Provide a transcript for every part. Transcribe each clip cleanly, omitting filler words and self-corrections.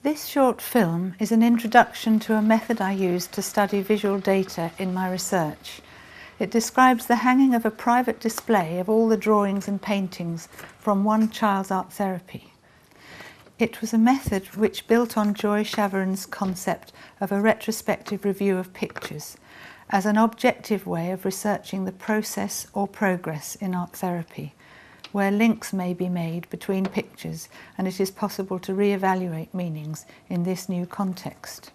This short film is an introduction to a method I use to study visual data in my research. It describes the hanging of a private display of all the drawings and paintings from one child's art therapy. It was a method which built on Joy Chavarin's concept of a retrospective review of pictures as an objective way of researching the process or progress in art therapy, where links may be made between pictures and it is possible to re-evaluate meanings in this new context.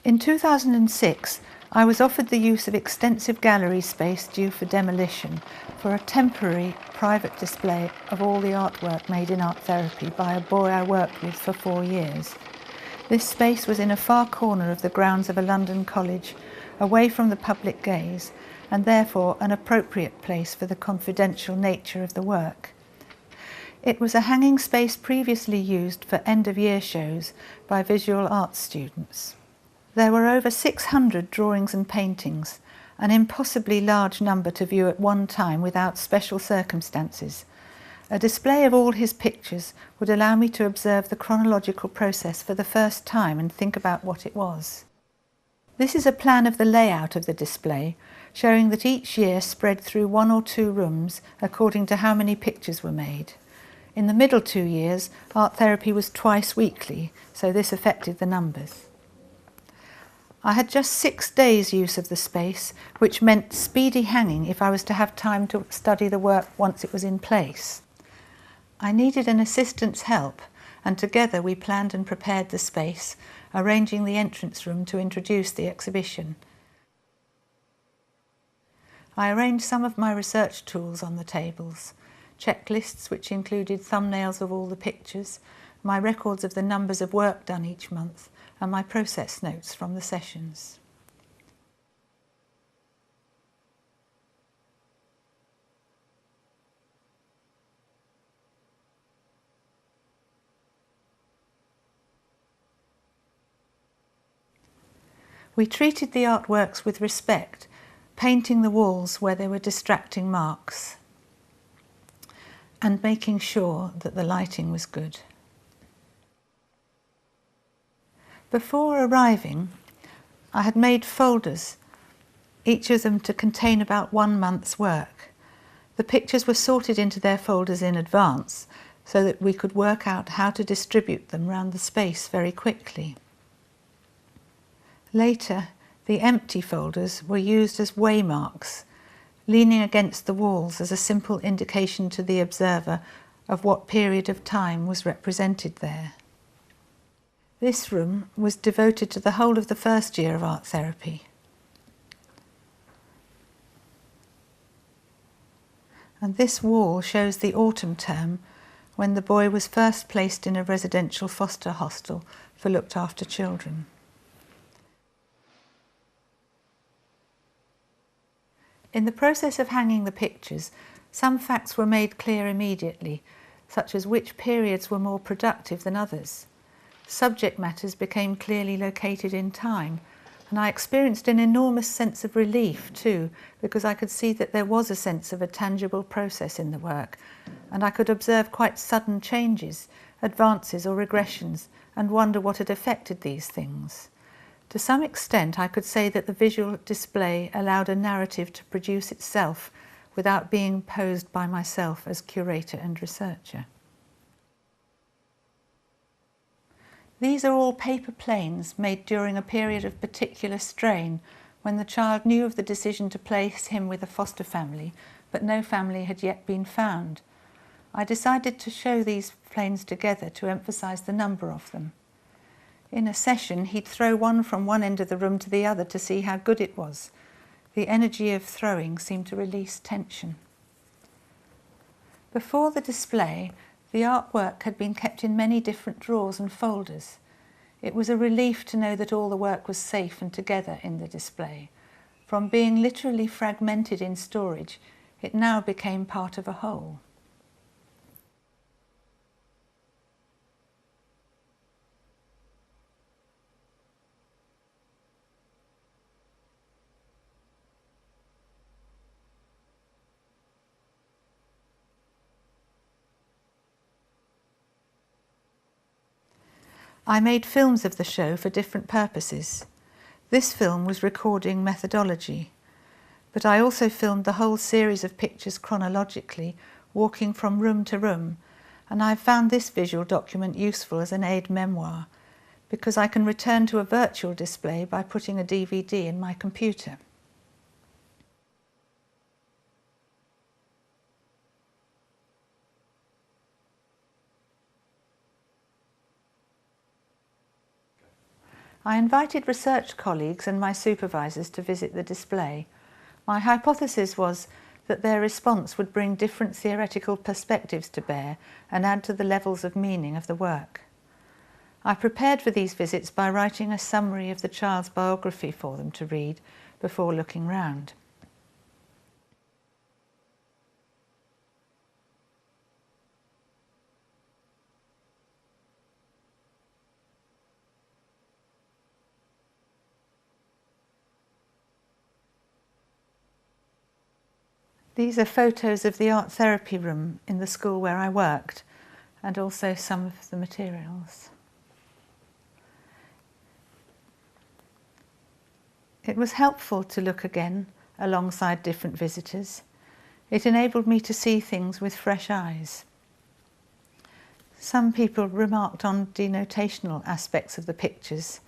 In 2006, I was offered the use of extensive gallery space due for demolition for a temporary private display of all the artwork made in art therapy by a boy I worked with for 4 years. This space was in a far corner of the grounds of a London college, away from the public gaze, and therefore an appropriate place for the confidential nature of the work. It was a hanging space previously used for end-of-year shows by visual arts students. There were over 600 drawings and paintings, an impossibly large number to view at one time without special circumstances. A display of all his pictures would allow me to observe the chronological process for the first time and think about what it was. This is a plan of the layout of the display, showing that each year spread through 1 or 2 rooms according to how many pictures were made. In the middle 2 years, art therapy was twice weekly, so this affected the numbers. I had just 6 days' use of the space, which meant speedy hanging if I was to have time to study the work once it was in place. I needed an assistant's help, and together we planned and prepared the space, arranging the entrance room to introduce the exhibition. I arranged some of my research tools on the tables, checklists which included thumbnails of all the pictures, my records of the numbers of work done each month, and my process notes from the sessions. We treated the artworks with respect, painting the walls where there were distracting marks, and making sure that the lighting was good. Before arriving, I had made folders, each of them to contain about 1 month's work. The pictures were sorted into their folders in advance so that we could work out how to distribute them round the space very quickly. Later, the empty folders were used as waymarks, leaning against the walls as a simple indication to the observer of what period of time was represented there. This room was devoted to the whole of the first year of art therapy. And this wall shows the autumn term when the boy was first placed in a residential foster hostel for looked after children. In the process of hanging the pictures, some facts were made clear immediately, such as which periods were more productive than others. Subject matters became clearly located in time, and I experienced an enormous sense of relief too, because I could see that there was a sense of a tangible process in the work, and I could observe quite sudden changes, advances or regressions, and wonder what had affected these things. To some extent, I could say that the visual display allowed a narrative to produce itself without being imposed by myself as curator and researcher. These are all paper planes made during a period of particular strain when the child knew of the decision to place him with a foster family, but no family had yet been found. I decided to show these planes together to emphasize the number of them. In a session, he'd throw one from one end of the room to the other to see how good it was. The energy of throwing seemed to release tension. Before the display, the artwork had been kept in many different drawers and folders. It was a relief to know that all the work was safe and together in the display. From being literally fragmented in storage, it now became part of a whole. I made films of the show for different purposes. This film was recording methodology, but I also filmed the whole series of pictures chronologically, walking from room to room, and I found this visual document useful as an aide-memoir, because I can return to a virtual display by putting a DVD in my computer. I invited research colleagues and my supervisors to visit the display. My hypothesis was that their response would bring different theoretical perspectives to bear and add to the levels of meaning of the work. I prepared for these visits by writing a summary of the child's biography for them to read before looking round. These are photos of the art therapy room in the school where I worked, and also some of the materials. It was helpful to look again alongside different visitors. It enabled me to see things with fresh eyes. Some people remarked on denotational aspects of the pictures,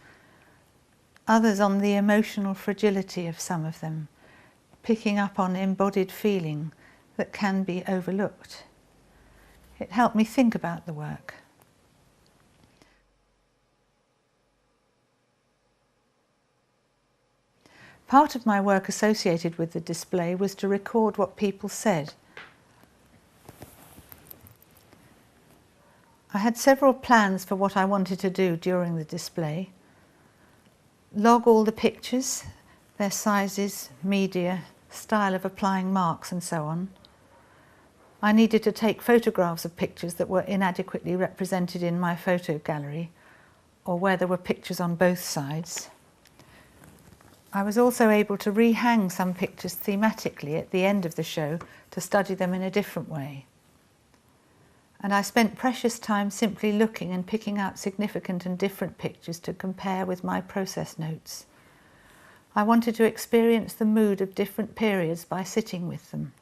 others on the emotional fragility of some of them, picking up on embodied feeling that can be overlooked. It helped me think about the work. Part of my work associated with the display was to record what people said. I had several plans for what I wanted to do during the display. Log all the pictures, their sizes, media, style of applying marks and so on. I needed to take photographs of pictures that were inadequately represented in my photo gallery, or where there were pictures on both sides. I was also able to rehang some pictures thematically at the end of the show to study them in a different way. And I spent precious time simply looking and picking out significant and different pictures to compare with my process notes. I wanted to experience the mood of different periods by sitting with them.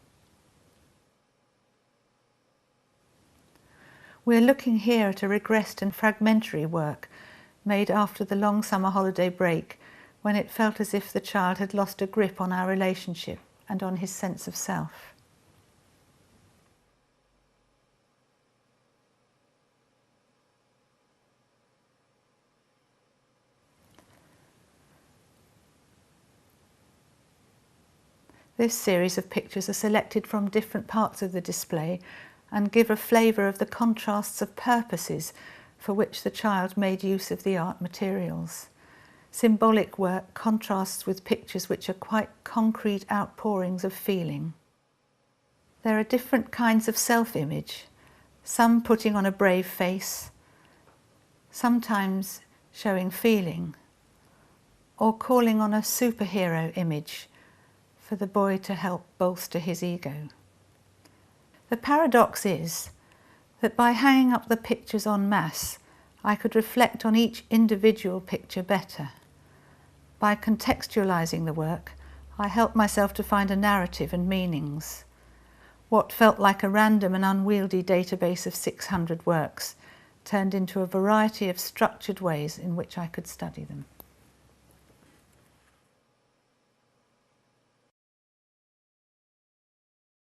We're looking here at a regressed and fragmentary work made after the long summer holiday break, when it felt as if the child had lost a grip on our relationship and on his sense of self. This series of pictures are selected from different parts of the display and give a flavour of the contrasts of purposes for which the child made use of the art materials. Symbolic work contrasts with pictures which are quite concrete outpourings of feeling. There are different kinds of self-image, some putting on a brave face, sometimes showing feeling, or calling on a superhero image for the boy to help bolster his ego. The paradox is that by hanging up the pictures en masse, I could reflect on each individual picture better. By contextualizing the work, I helped myself to find a narrative and meanings. What felt like a random and unwieldy database of 600 works turned into a variety of structured ways in which I could study them.